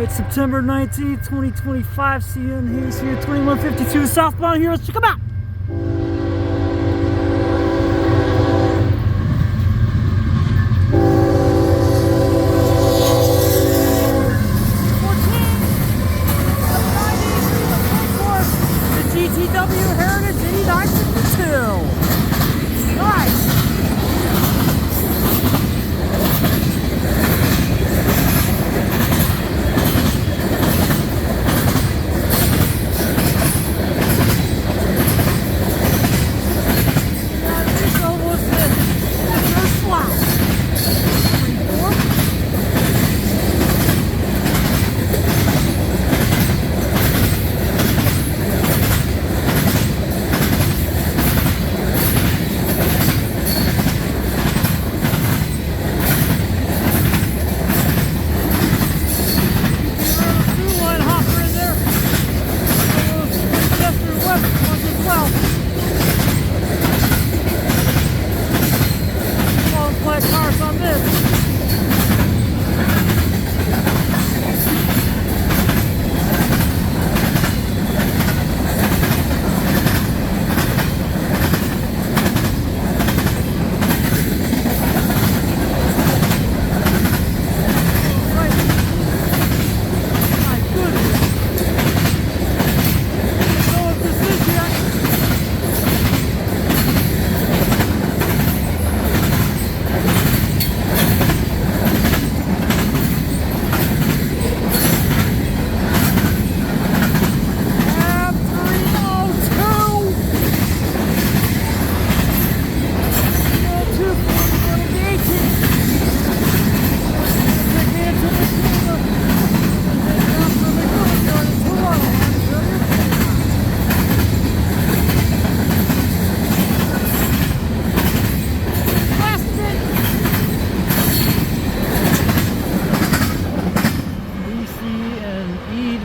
Alright, September 19th, 2025, CN Hayes here, 2152 southbound here, let's check them out! GTW Heritage 8952. Nice.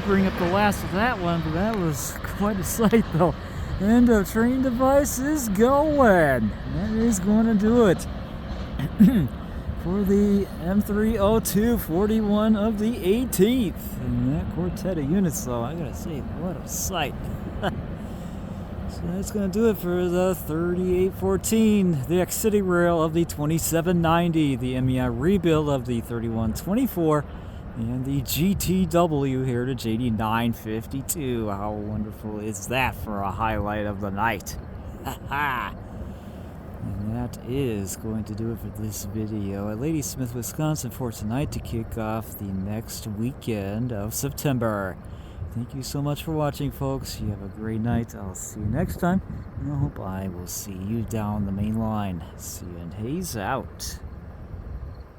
Bring up the last of that one, but that was quite a sight though. And the train device is going. That is going to do it for the M302 41 of the 18th. And that quartet of units though, I gotta say, what a sight. So that's going to do it for the 3814, the ex-Citirail of the 2790, the MEI rebuild of the 3124, and the GTW Heritage 8952. How wonderful is that for a highlight of the night? And that is going to do it for this video at Ladysmith, Wisconsin for tonight to kick off the next weekend of September. Thank you so much for watching, folks. You have a great night. I'll see you next time, and I hope I will see you down the main line. CN Hayes out.